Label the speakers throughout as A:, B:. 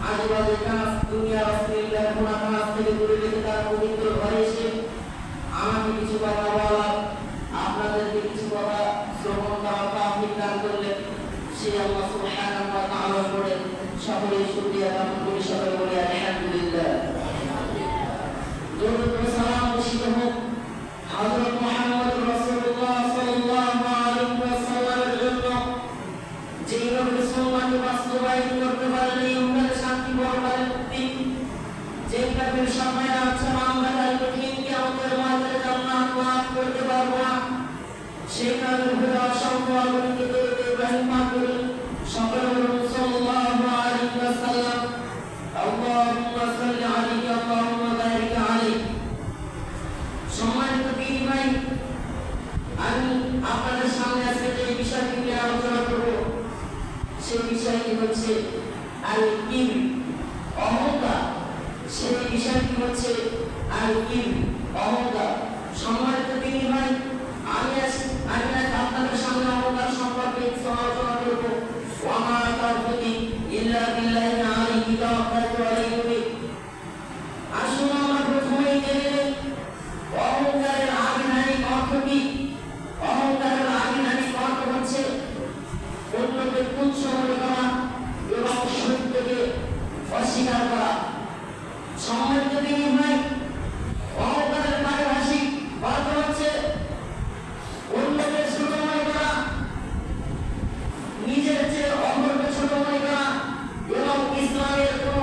A: আজেবাজে কাজ, দুনিয়ার অশ্লীল ব্যাখ্যা কাজ থেকে দূরে রেখে তার পবিত্র ঘরে এসে আমাকে কিছু কথা বলা, আপনাদেরকে কিছু কথা শ্রবণ করা তৌফিক দান করলেন। সে আল্লাহ সুবহানাহু ওয়া তাআলার উপরে সকলেই শুকরিয়া জ্ঞাপন করি, সকলে বলি আলহামদুলিল্লাহ। দরুদ ও সালাম বর্ষিত হোক হযরত মুহাম্মদ রাসূলুল্লাহ সাল্লাল্লাহু আলাইহি ওয়াসাল্লামের জন্য, যেই নবী সুন্নাহকে বাস্তবায়ন করতে পারলে উম্মতের শান্তি পরকালে মুক্তি, যেই নবীর সামনে আছে আমরা তাই কঠিন কিয়ামতের ময়দানে জান্নাত লাভ করতে পারবো না, সেই নবীর উপরে অসংখ্য অগণিত দরুদ ইব্রাহিম পাঠ করি। সকলে বলুন সাল্লাল্লাহু আলাইহি ওয়াসাল্লাম। আল্লাহুম্মা সাল্লি আলাইহি আল্লাহুম্মা বারিক আলাইহি। সম্মানিত দিনী ভাই, আমি আপনাদের সামনে আজকে যে বিষয়টি নিয়ে আলোচনা করব সেই বিষয়টি হচ্ছে আল-কিবর, অহংকার। সেই বিষয়টি হচ্ছে আল-কিবর, অহংকার। সম্মানিত দিনী ভাই, আমি আজ আপনাদের সামনে অহংকার সম্পর্কে কিছু আলোচনা করব। ওয়া মা তাওফীকি ইল্লা বিল্লাহি আলাইহি তাওয়াক্কালতু আলাইহি। আসুন আমরা প্রথমেই জেনে নিই অহংকারের আবিধানিক অর্থ কি। অহংকারের আবিধানিক অর্থ হচ্ছে অন্যকে তুচ্ছ মনে করা এবং সত্যকে অস্বীকার করা। সম্মানিত দিনী ভাই, অহংকারের পারিভাষিক অর্থ হচ্ছে অন্যকে ছোট মনে করা, নিজের চেয়ে অপরকে ছোট মনে করা এবং ইসলামের কোন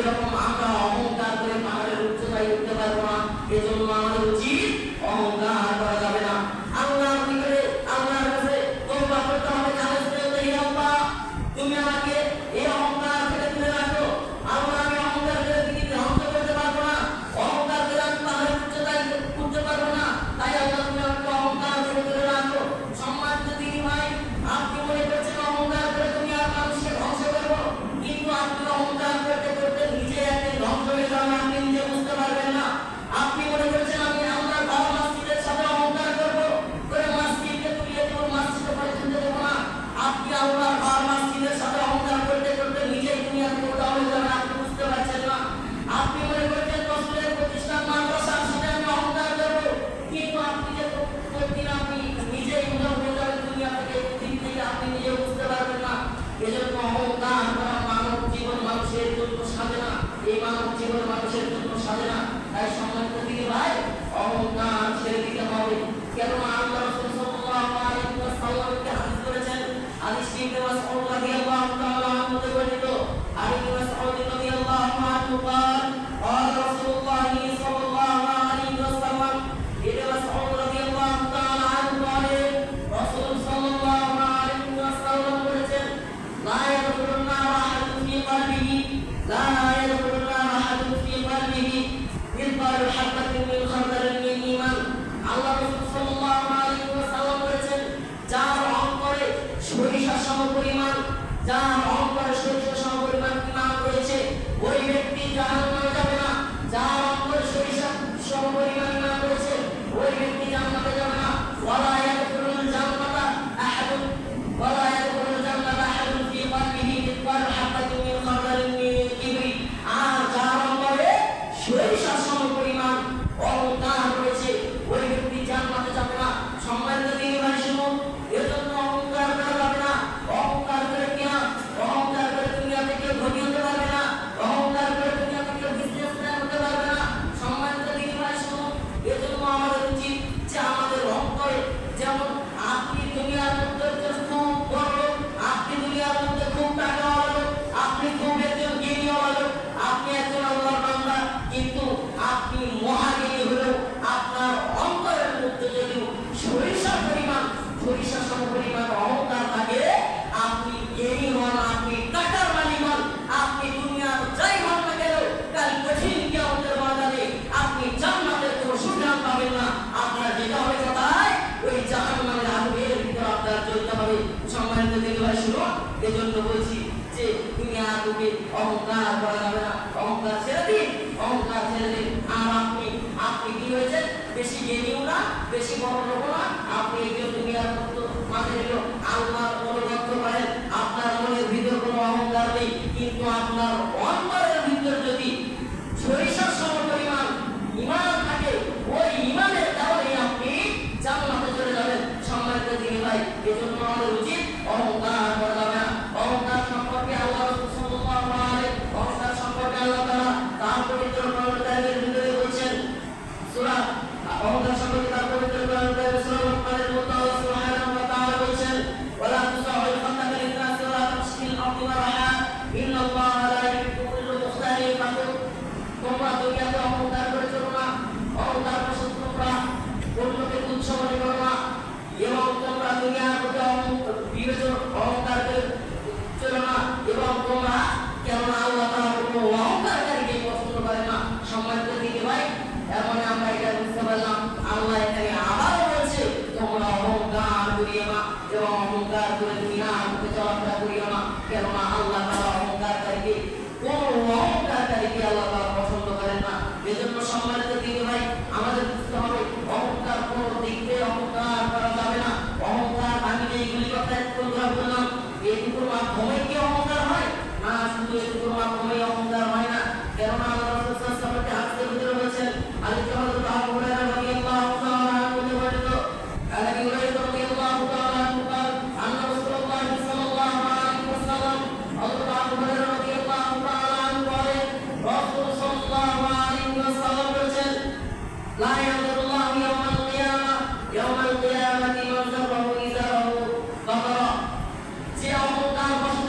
A: রকম আমরা অহংকার করে পাহাড়ের উচ্চতায় উঠতে পারবো না। এজন্য আমাদের উচিত অহংকার করা যাবে না। আল্লাহর নিকটে আল্লাহর কাছে তওবা করতে হবে, খালেস নিয়তে, হে আল্লাহ তুমি আমাকে এই অহংকার থেকে তুলে রাখো। আল্লাহ আমি অহংকার করে পৃথিবীতে ধ্বংস করতে পারবো না, অহংকার করে আমি পাহাড়ের উচ্চতায় উঠতে পারবো না। তাই আল্লাহ তুমি আমাকে অহংকার থেকে তুলে রাখো। সম্মানিত দিনী ভাই, আপনি মনে করছেন অহংকার করে তুমি আর মানুষকে ধ্বংস করবো, কিন্তু আপনি অহংকার করতে করতে নিজে একদিন ধ্বংস হয়ে যাবেন, আপনি নিজে বুঝতে পারবেন না। আপনি মনে করছেন আমি আল্লাহর ঘর মসজিদের সাথে অহংকার করবো, করে মসজিদকে তুলিয়ে দেবো, মসজিদে পরিচিত দেবো না। আপনি আল্লাহর ঘর মসজিদের সাথে অহংকার করতে করতে নিজেই দুনিয়া থেকে উঠা হয়ে যাবেন, আপনি বুঝতে পারছেন না। আপনি মনে করছেন রাসূলের প্রতিষ্ঠান মাদ্রাসার সাথে আমি অহংকার করবো, কিন্তু আপনি যে প্রতিদিন আপনি নিজেই উঠা হয়ে যাবেন দুনিয়া থেকে, পৃথিবী থেকে, আপনি নিজে বুঝতে পারবেন না। এজন্য অহংকার করা মানব জীবন মানুষের জন্য সাজে না, এই মানব জীবন মানুষের জন্য সাজে না। তাই সম্মানিত দিনী ভাই, অহংকার ছেড়ে দিতে হবে। কেননা আল্লাহ রাসূল সাল্লাল্লাহু আলাইহি ওয়াসাল্লামকে হাদিস করেছেন, হাদিসটি ইবনে মাসউদ রাদিয়াল্লাহু তাআলা আনহু থেকে বর্ণিত। আর ইবনে মাসউদ রাদিয়াল্লাহু আনহু قال قال رسول الله صلى الله عليه وسلم, ইবনে মাসউদ রাদিয়াল্লাহু তাআলা আনহু বলেন রাসূল সাল্লাল্লাহু আলাইহি ওয়াসাল্লাম বলেছেন, লা ইয়াদখুলুন নার আহাদুন ফি কলবিহি লা ইয়াদখুলুন নার আহাদুন ফি কলবিহি মিসকালু হাববাতিন মিন খারদালিন মিন ঈমান। আল্লাহ রাসূল সাল্লাল্লাহু আলাইহি ওয়াসাল্লাম বলেছেন, যার অন্তরে সরিষার সমপরিমাণ, যার অন্তরে সরিষার সমপরিমাণ ঈমান রয়েছে, ওই ব্যক্তি জাহান্নামে যাবে না। যার অন্তরে সরিষার সমপরিমাণ ঈমান রয়েছে, ওই ব্যক্তি জান্নাতে যাবে না। ওয়ালা ইয়াদখুলুল জান্নাতা আহাদুন ওয়ালা ইয়াদখুলুল জান্নাতা আহাদুন ফি কলবিহি মিসকালু হাববাতিন মিন খারদালিন মিন কিবরি। আর যার অন্তরে সরিষার সমপরিমাণ অহংকার রয়েছে, ওই ব্যক্তি জান্নাতে যাবে না। সম্মানিত দিনী ভাই শুনুন, এজন্য অহংকার করা যাবে না। অহংকার করে কিনা, অহংকার করে দুনিয়া থেকে ধনী হতে পারবে না, অহংকার করে দুনিয়া থেকে বিজনেসম্যান হতে পারবে না। সম্মানিত দিনী ভাই শুনুন, এজন্য আমাদের উচিত যে আমাদের অন্তরে, যেমন আপনি দুনিয়ার মধ্যে খুব বড় লোক, আপনি দুনিয়ার মধ্যে খুব টাকাওয়ালা লোক, আপনি খুব একজন জ্ঞানীওয়ালা লোক, আপনি একজন আল্লাহর বান্দা, কিন্তু আপনি মহাজ্ঞানী হলেও আপনার অন্তরের মধ্যে যদি সরিষার সমপরিমাণ অহংকার থাকে, আপনি জ্ঞানী হন, আপনি টাকার মালিক হন, আপনি দুনিয়ার যাই হন না কেন, কাল কঠিন কিয়ামতের ময়দানে আপনি জান্নাতের কোনো সুযোগ পাবেন না। আপনার যেটা হবে কোথায়, ওই জাহান্নামের আগুনের ভিতরে আপনার জ্বলতে হবে। সম্মানিত দিনী ভাই শুনুন, এজন্য বলছি যে দুনিয়ার বুকে অহংকার করা যাবে না। অহংকার ছেড়ে দিন, অহংকার ছেড়ে দিন। আর আপনি কি হয়েছেন, বেশি জ্ঞানীও না, বেশি বড় লোক না, আপনি একজন দুনিয়ার মতো মাঝে আল্লাহর অনুগত করেন, আপনার মনের ভিতর কোনো অহংকার নেই, কিন্তু আপনার অন্তরের ভিতর যদি সরিষার সমপরিমাণ ঈমান থাকে, ওই ঈমানের কারণে আপনি জান্নাতে চলে যাবেন। সম্মানিত দিনী ভাই, এজন্য আমাদের উচিত অহংকার করা যাবে না। অহংকার সম্পর্কে আল্লাহ রাসূল সাল্লাল্লাহু আলাইহি অহংকার সম্পর্কে আল্লাহ তাআলা তার পবিত্র কোরআনের ভিতরে বলেছেন, সূরা অহংকার সম্পর্কে তার পবিত্র কোরআনের সূরা লুকমানের মধ্যে আল্লাহ সুবহানাহু ওয়া তাআলা বলেছেন, ওয়ালা তুসাউল খাতাকা লিন-নাসি ওয়ালা তামশিল আরদি মারহা ইন্নাল্লাহা লা ইউহিব্বু কুল্লা মুখতালিন ফাখুর। তোমরা দুনিয়াতে অহংকার করে চলো না, অহংকার বশত তোমরা অন্যকে তুচ্ছ মনে করো না, এবং তোমরা দুনিয়ার প্রতি অহংকার করে চলো না, এবং তোমরা কেননা আল্লাহ তাআলা কোনো অহংকারকারীকে পছন্দ করে না। সম্মানিত দিনী ভাই, এমন আমরা এটা বুঝতে পারলাম, আল্লাহ এখানে আবারও বলছে তোমরা অহংকার করিও না, এবং অহংকার করে দুনিয়ার মধ্যে চলাফেরা করিও না। কেননা আল্লাহ তাআলা অহংকারকারীকে, কোনো অহংকারকারীকে আল্লাহ তাআলা পছন্দ করেন না। এজন্য সম্মানিত দিনী ভাই, আমাদের বুঝতে হবে অহংকার কোনো দিক থেকে অহংকার করা যাবে না। অহংকার আমি এইগুলি কথা একটু বললাম, এটুকুর মাধ্যমে কি অহংকার হয় না, শুধু এটুকুর মাধ্যমে অহংকার হয় না। কেননা আল্লাহ রাসূল সাল্লাল্লাহু আলাইহি ওয়াসাল্লাম হাদিসের ভিতরে বলেছেন, আলী হযরত আবু হুরায়রা রাদিয়াল্লাহু তাআলা আনহু বর্ণিত, আলী হুরায়রা রাদিয়াল্লাহু তাআলা আনহু قال أن رسول الله صلى الله عليه وسلم হযরত আবু হুরায়রা রাদিয়াল্লাহু তাআলা আনহু বলেন, রাসূল সাল্লাল্লাহু আলাইহি ওয়াসাল্লাম বলেছেন, লা ইয়াদুল্লাহু ইয়াওমাল কিয়ামাতি মান যারাহু ইযারাহু বাকারা। যে অহংকার বশত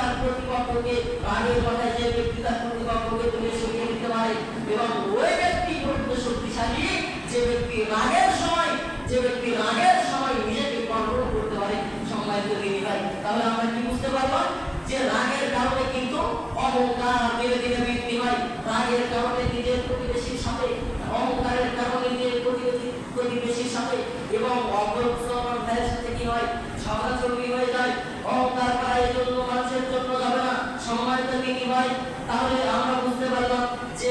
A: তার প্রতিপক্ষকে রাগের মাথায় যে ব্যক্তি তার প্রতিপক্ষকে তুলে সরিয়ে দিতে পারে এবং ওই ব্যক্তি প্রকৃত শক্তিশালী যে ব্যক্তি রাগের সময় নিজেকে কন্ট্রোল করতে পারে। সম্মানিত দিনী ভাই, তাহলে আমরা কি বুঝতে পারলাম যে রাগের কারণে কিন্তু অহংকার ধীরে ধীরে বৃদ্ধি হয়। রাগের কারণে নিজের প্রতিবেশীর সাথে, অহংকারের কারণে নিজের প্রতিবেশীর সাথে এবং অপর মুসলমান ভাইয়ের সাথে কি হয়, ঝগড়াঝগড়ি হয়ে যায়। অহংকার করা এই জন্য মানুষের জন্য যাবে না। সম্মানিত দিনী ভাই, তাহলে আমরা বুঝতে পারলাম যে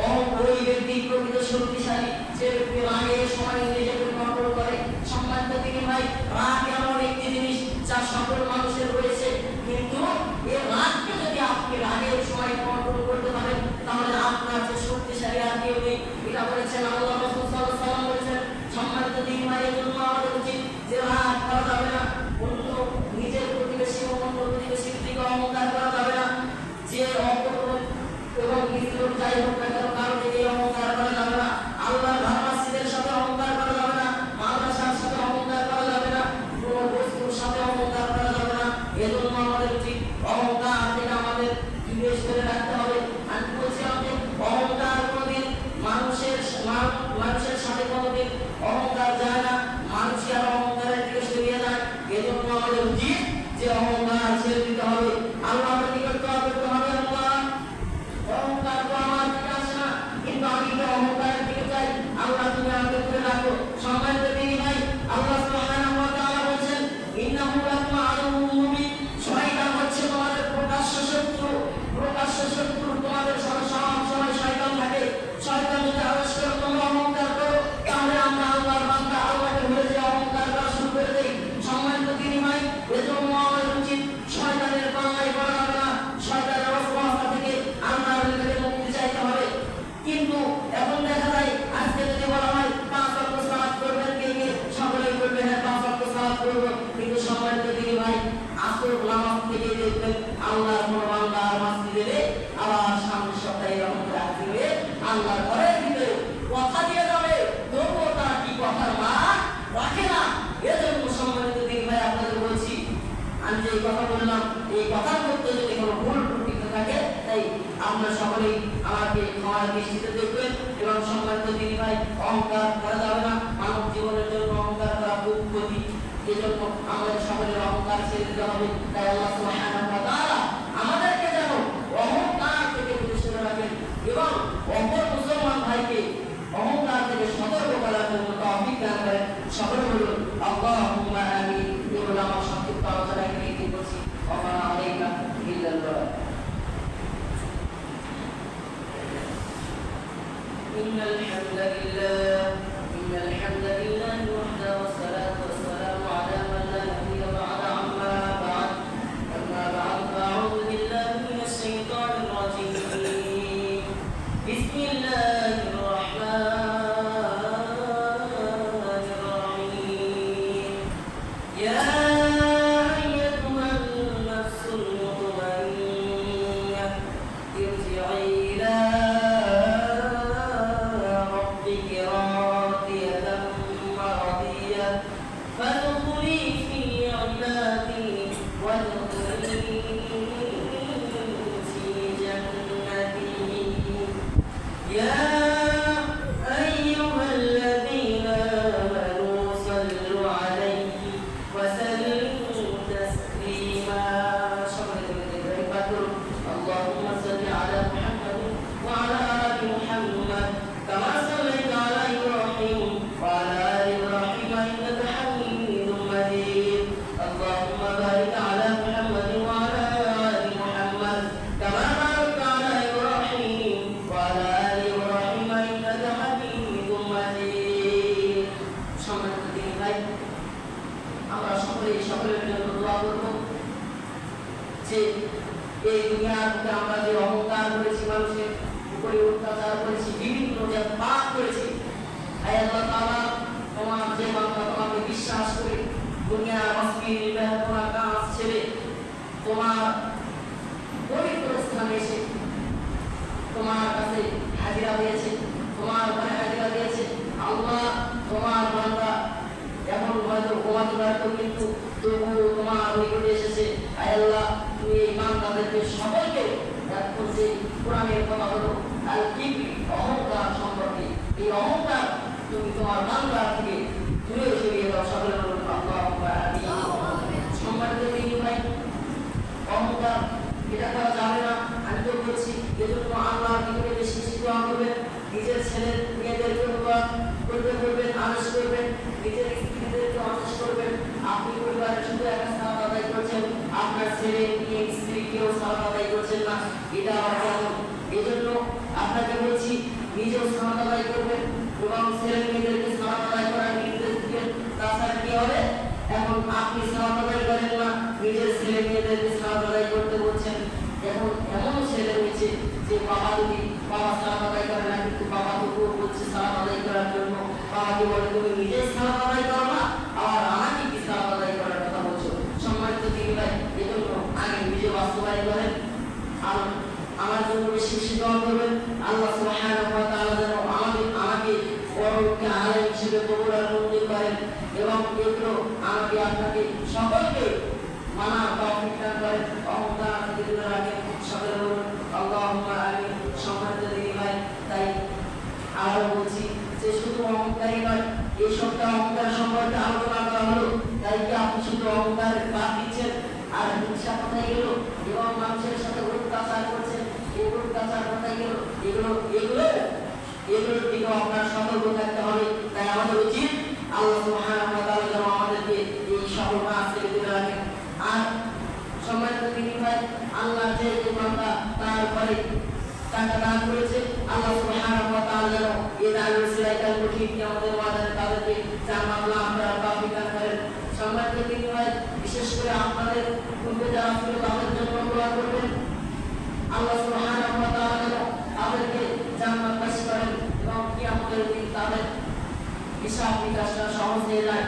A: ওই ব্যক্তি প্রকৃত শক্তিশালী যে ব্যক্তি রাগের সময় নিজেকে কন্ট্রোল করে। সম্মানিত দিনী ভাই, রাগ এমন একটি জিনিস যা সকল মানুষের রয়েছে, কিন্তু এই রাগকে যদি আপনি রাগের সময় কন্ট্রোল করতে পারেন তাহলে আপনার যে শক্তিশালী আর কেউ নেই। এটা বলেছেন আল্লাহ রাসূল সাল্লাল্লাহু আলাইহি ওয়াসাল্লাম বলেছেন। সম্মানিত দিনী ভাই, এই জন্য আমাদের উচিত যে রাগ করা যাবে না, অন্য নিজের প্রতিবেশী ও অন্য প্রতিবেশীর দিকে অহংকার করা যাবে না। যে অপর এবং ইসলাম যাই হোক না কেন কারো দিকে অহংকার করা যাবে না। আল্লাহর ধর্মশীলের সাথে অহংকার করা যাবে না, মাদ্রাসার সাথে অহংকার করা যাবে না, কোনো বস্তুর সাথে অহংকার করা যাবে না। এজন্য আমাদের উচিত অহংকার থেকে আমাদের বিবেক করে রাখতে হবে। আমি বলছিলাম যে অহংকার কোনোদিন মানুষের সাথে কোনোদিন অহংকার যায় না, মানুষই আর অহংকারের দিকে সরিয়ে যায়। এজন্য আমাদের উচিত যে অহংকার ছেড়ে দিতে হবে, আল্লাহর নিকট দোয়া করতে হবে। আল্লাহ, অহংকার তো আমার দিকে আসে না, কিন্তু আমি তো অহংকারের দিকে যাই, আল্লাহ তুমি আমাকে করে রাখো। সম্মানিত দিনী ভাই, আল্লাহ সুবহানাহু ওয়া তাআলা বলেন, ইন্নাহু লাকুম আদুউম মুবিন। শয়তান হচ্ছে তোমাদের প্রকাশ্য শত্রু। তোমাদের সাথে সব সময় শয়তান থাকে। শয়তান যদি আদেশ করে তোমরা অহংকার করো, তাহলে আমরা আল্লাহর বান্দা আল্লাহকে ভুলে যে অহংকার করা শুরু করে দেই। সম্মানিত দিনী ভাই, এজন্য আমাদের উচিত শয়তানের পাল্লায় পড়া যাবে না, শয়তানের অবস্থা থেকে আল্লাহর নিকটে মুক্তি চাইতে হবে। কিন্তু এখন দেখা যায় আজকে যদি বলা হয় 5 ওয়াক্ত সালাত করবেন, কে সকলেই করবে হ্যাঁ 5 ওয়াক্ত সালাত করব, কিন্তু সম্মানিত দিনী ভাই, আসর নামাজ থেকে দেখবেন আল্লাহর কোন বান্দা মসজিদে আবার সামনের সপ্তাহে এরকম রাখবে আল্লাহর ঘরের ভিতরে কথা দিয়ে যাবে, তবুও তারা কি কথার মান রাখে না। এজন্য সম্মানিত দিনী ভাই, আপনাদের বলছি, আমি যে কথা বললাম এই কথার মধ্যে যদি কোনো ভুল ত্রুটি থাকে, তাই আপনারা সকলেই আমাকে ক্ষমার দৃষ্টিতে দেখবেন। এবং সম্মানিত দিনী ভাই, অহংকার করা যাবে না, মানব জীবনের জন্য অহংকার করা খুব ক্ষতি। এজন্য আমাদের সকলের অহংকার ছেড়ে দিতে হবে। তাই আল্লাহ সুবহানাহু ওয়া তাআলা আমাদেরকে যেন অহংকার থেকে বিরত রাখেন এবং অপর মুসলমান ভাইকে অহংকার থেকে সতর্ক করার জন্য তৌফিক দান করেন। সকলে বলুন আল্লাহুম্মা আমিন। এগুলো আমার সংক্ষিপ্ত আলোচনায় নিয়ে করছি। ওয়া আলাইকা ইল্লাল্লাহ। ইন্নাল হামদালিল্লাহ ওয়াহদাহু ওয়াসসালাতু ওয়াসসালামু আলা মান লা নাবিয়্যা বা'দা আম্মা বা'দ। আ'উযু বিল্লাহি মিনাশ শাইতানির রাজীম। বিসমিল্লাহির রাহমানির রাহিম। ইয়া আইয়্যুহান নাফসুল মুতমাইন্নাহ ইরজি'i ইলা فادخلي في عبادي وادخلي في جنتي يا أيها الذين آمنوا صلوا عليه وسلموا تسليما. اللهم صل على محمد وعلى آل محمد كما صليت على إبراهيم وعلى آل إبراهيم إنك حميد مجيد. اللهم بارك على محمد وعلى آل محمد كما باركت على إبراهيم وعلى آل إبراهيم إنك حميد مجيد. সম্মানিত দিনী ভাই, আমরা সকলের জন্য দোয়া করব যে এই দুনিয়ার মধ্যে আমরা যে অহংকার করেছি, মানুষের উপরে অত্যাচার করেছি, বিভিন্ন যে পাপ করেছি, আয় আল্লাহ তাআলা তোমার যে বান্দা তোমাকে বিশ্বাস করে দুনিয়ার অশ্লীল বেহায়া কাজ ছেড়ে তোমার পবিত্র স্থানে এসে তোমার কাছে হাজিরা দিয়েছে, তোমার ঘরে হাজিরা দিয়েছে। আল্লাহ, তোমার বান্দা এখন হয়তো ঘুমাতে পারতো, কিন্তু তবুও তোমার নিকটে এসেছে। আয় আল্লাহ, তুমি এই সকলকে এখন যে কোরআনের কথা হলো আল কিবরি, অহংকার সম্পর্কে। এই অহংকার তুমি তোমার বান্দা থেকে দূরে সরিয়ে দাও। সকলে বলুন আল্লাহুম্মা আমিন। সম্মানিত দিনী ভাই, অহংকার এটা করা যাবে না। আমি তো বলছি এজন্য আল্লাহর নিকটে বেশি বেশি দোয়া করবেন, নিজের ছেলে মেয়েদেরকে দোয়া করবেন, আদেশ করবেন, নিজের স্ত্রীদেরকে আদেশ করবেন। আপনি পরিবারে শুধু একটা সালাত আদায় করছেন, আপনার ছেলে মেয়ে স্ত্রীকেও সালাত আদায় করছেন না, এটা আবার কেমন? এজন্য আপনাকে বলছি নিজেও সালাত আদায় করবেন এবং ছেলে মেয়েদেরকে সালাত আদায় করার নির্দেশ দিবেন। তাছাড়া কি হবে? এখন আপনি সালাত আদায় করেন না, নিজের ছেলে মেয়েদেরকে সালাত আদায় করতে বলছেন। এখন এমন ছেলে হয়েছে যে বাবা সালাত আদায় করে না, কিন্তু বাবা তবুও বলছে সালাত আদায় করার জন্য। বাবাকে বলে তুমি নিজে সালাত আদায় করো না, আবার আমাকে কি সালাত আদায় করার কথা বলছো? সম্মানিত দিনী ভাই, এজন্য আগে নিজে বাস্তবায়ন করেন আর আমার জন্য বেশি বেশি দোয়া করবেন। আল্লাহ সুবহানাহু ওয়া তাআলা যেন আমাকে বড়কে আলেম হিসেবে কবুল আর মঞ্জুর করেন এবং এগুলো আমাকে আপনাকে সকলকে মানার তৌফিক দান করেন। অহংকার থেকে দূরে রাখেন। সকলে বলুন আল্লাহুম্মা আমিন। সম্মানিত দিনী ভাই, তাই আরো বলছি যে শুধু অহংকারই নয়, এই সপ্তাহে অহংকার সম্পর্কে আলোচনা করা হলো। তাই কি আপনি শুধু অহংকারের বাদ দিচ্ছেন আর হিংসা কোথায় গেল এবং মানুষের সাথে অত্যাচার করছেন, এই অত্যাচার কোথায় গেল? এগুলোর দিকে আপনার সতর্ক থাকতে হবে। তাই আমাদের উচিত আল্লাহ সুবহানাহু ওয়া তাআলা যেন আমাদেরকে এই সকল কাজ থেকে দূরে রাখেন। আর সম্মানিত দিনী ভাই, আল্লাহ যে বান্দা তার উপরে টাকা দান করেছে, আল্লাহ সুবহানাহু ওয়া তাআলা যেন এই দানের সিলাইকাল কঠিন আমাদের মাঝে তাদেরকে জান্নাত লাভ করার তৌফিক দান করেন। সম্মানিত দিনী ভাই, বিশেষ করে আপনাদের পূর্বে যারা ছিল তাদের জন্য দোয়া করবেন। আল্লাহ সুবহানাহু ওয়া তাআলা যেন তাদেরকে জান্নাতবাসী করেন এবং কিয়ামতের দিন তাদের হিসাব নিকাশটা সহজ হয়ে যায়।